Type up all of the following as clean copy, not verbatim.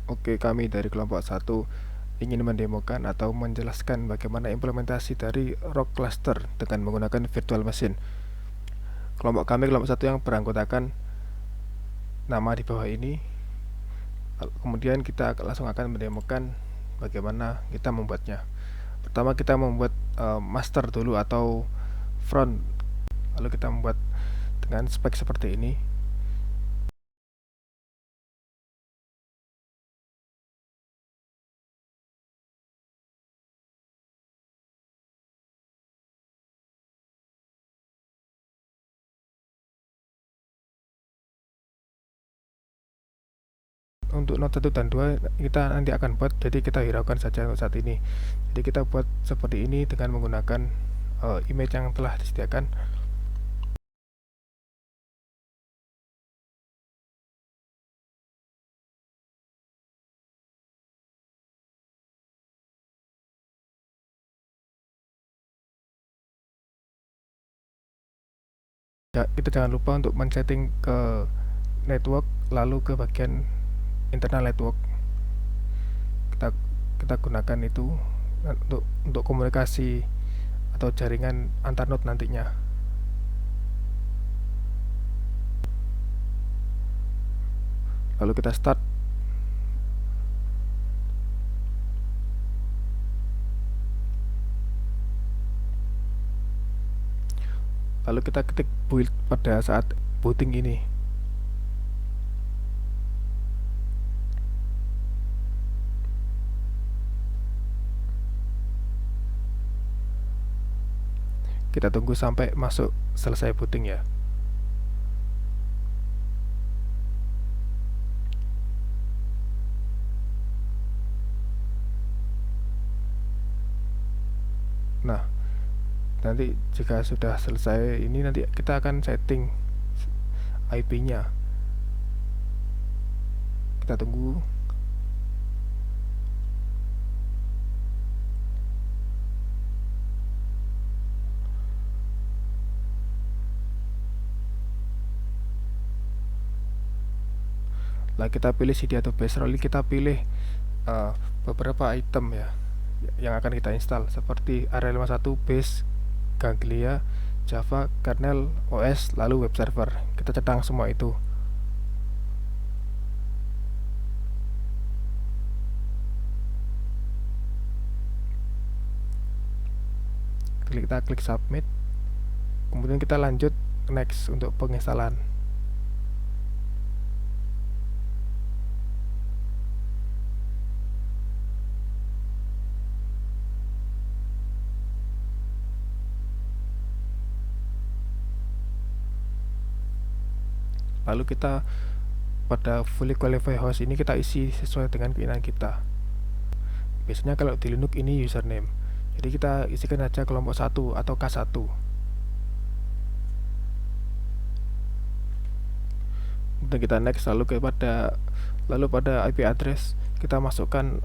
Oke, kami dari kelompok 1 ingin mendemokan atau menjelaskan bagaimana implementasi dari Rock Cluster dengan menggunakan virtual machine. Kelompok kami kelompok 1 yang beranggotakan nama di bawah ini. Kemudian kita langsung akan mendemokan bagaimana kita membuatnya. Pertama kita membuat master dulu atau front. Lalu kita membuat dengan spek seperti ini. Untuk node 1 dan 2 kita nanti akan buat, jadi kita hiraukan saja untuk saat ini. Jadi kita buat seperti ini dengan menggunakan image yang telah disediakan. Kita jangan lupa untuk men-setting ke network, lalu ke bagian internal network. Kita gunakan itu untuk komunikasi atau jaringan antar node nantinya. Lalu kita start. Lalu kita ketik build pada saat booting ini. Kita tunggu sampai masuk selesai booting ya. Nah, nanti jika sudah selesai ini, nanti kita akan setting IP-nya. Kita tunggu. Lah kita pilih CD atau base, lalu kita pilih beberapa item ya yang akan kita install, seperti Area51, base, Ganglia, Java, kernel, OS, lalu web server. Kita centang semua itu. Kita klik submit. Kemudian kita lanjut next untuk penginstalan. Lalu kita pada fully qualified host ini kita isi sesuai dengan keinginan kita. Biasanya kalau di Linux ini username. Jadi kita isikan saja kelompok 1 atau K1. Kemudian kita next, lalu pada IP address kita masukkan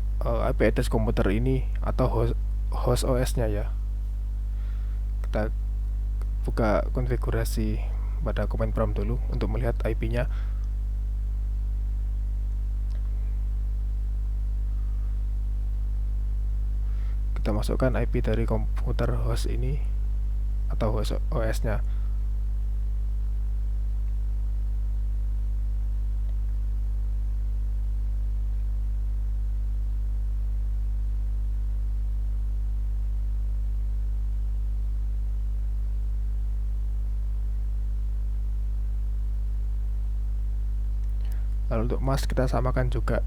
IP address komputer ini atau host OS-nya ya. Kita buka konfigurasi pada command prompt dulu untuk melihat IP-nya. Kita masukkan IP dari komputer host ini atau host OS-nya. Lalu untuk mask kita samakan juga.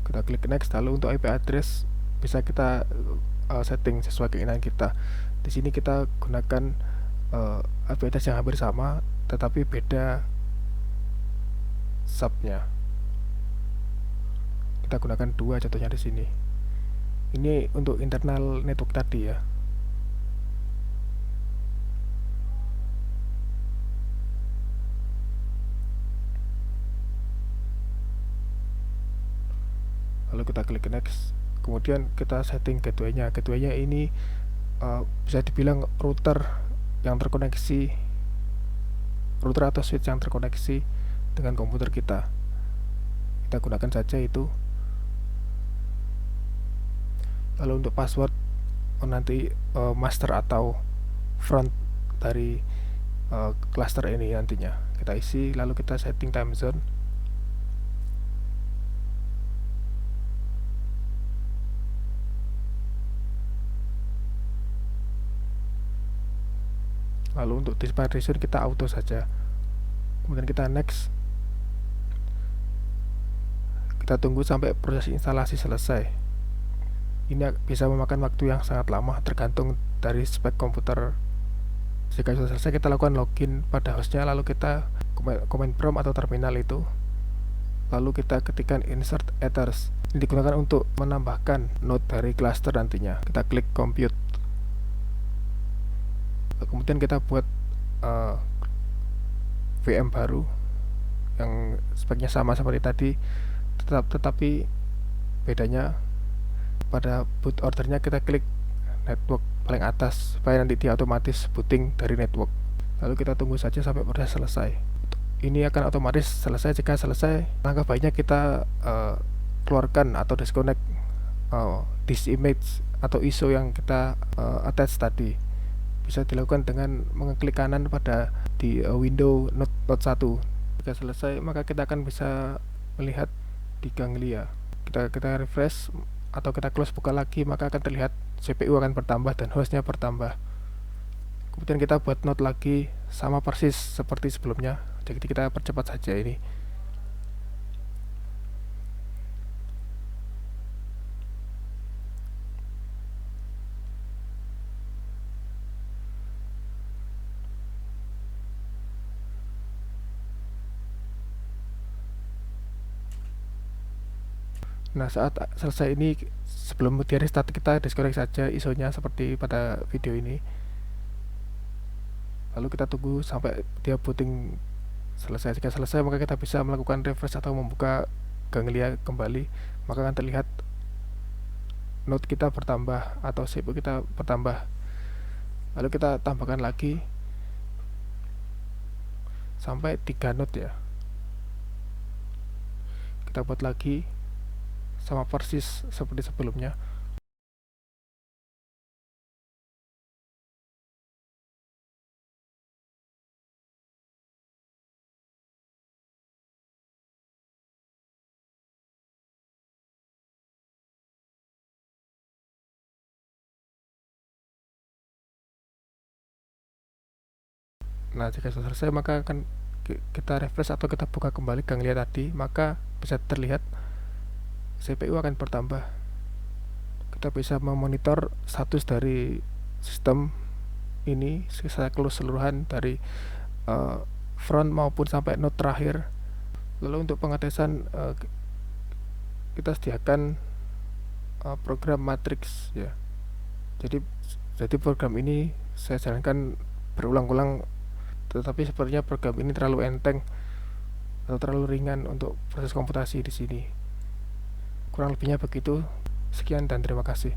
Kita klik next, lalu untuk IP address bisa kita setting sesuai keinginan kita. Di sini kita gunakan IP address yang hampir sama tetapi beda subnya. Kita gunakan 2 contohnya di sini. Ini untuk internal network tadi ya. Lalu kita klik next. Kemudian kita setting gateway-nya. Gateway-nya ini bisa dibilang router yang terkoneksi router atau switch yang terkoneksi dengan komputer kita. Kita gunakan saja itu. Lalu untuk password nanti master atau front dari cluster ini nantinya kita isi, lalu kita setting time zone. Lalu untuk disk partition kita auto saja, kemudian kita next. Kita tunggu sampai proses instalasi selesai. Ini bisa memakan waktu yang sangat lama tergantung dari spek komputer. Jika sudah selesai, kita lakukan login pada hostnya, lalu kita command prompt atau terminal itu, lalu kita ketikkan insert ethers. Ini digunakan untuk menambahkan node dari cluster nantinya. Kita klik compute, kemudian kita buat VM baru yang speknya sama seperti tadi, tetapi bedanya pada boot ordernya kita klik network paling atas supaya nanti dia otomatis booting dari network. Lalu kita tunggu saja sampai proses selesai. Ini akan otomatis selesai. Jika selesai, langkah baiknya kita keluarkan atau disconnect disk image atau ISO yang kita attach tadi. Bisa dilakukan dengan mengeklik kanan pada di window Note 1. Jika selesai, maka kita akan bisa melihat di Ganglia. Kita refresh atau kita close buka lagi, maka akan terlihat CPU akan bertambah dan hostnya bertambah. Kemudian kita buat node lagi sama persis seperti sebelumnya, jadi kita percepat saja ini. Nah, saat selesai ini, sebelum di restart kita disconnect saja ISO-nya seperti pada video ini. Lalu kita tunggu sampai dia booting selesai. Jika selesai, maka kita bisa melakukan refresh atau membuka Ganglia kembali, maka akan terlihat node kita bertambah atau CPU kita bertambah. Lalu kita tambahkan lagi sampai 3 node ya. Kita buat lagi sama persis seperti sebelumnya. Nah, jika sudah selesai, maka akan kita refresh atau kita buka kembali Ganglia tadi, maka bisa terlihat CPU akan bertambah. Kita bisa memonitor status dari sistem ini secara keseluruhan dari front maupun sampai node terakhir. Lalu untuk pengetesan kita sediakan program matrix ya. Jadi program ini saya jalankan berulang-ulang, tetapi sepertinya program ini terlalu enteng atau terlalu ringan untuk proses komputasi di sini. Kurang lebihnya begitu. Sekian dan terima kasih.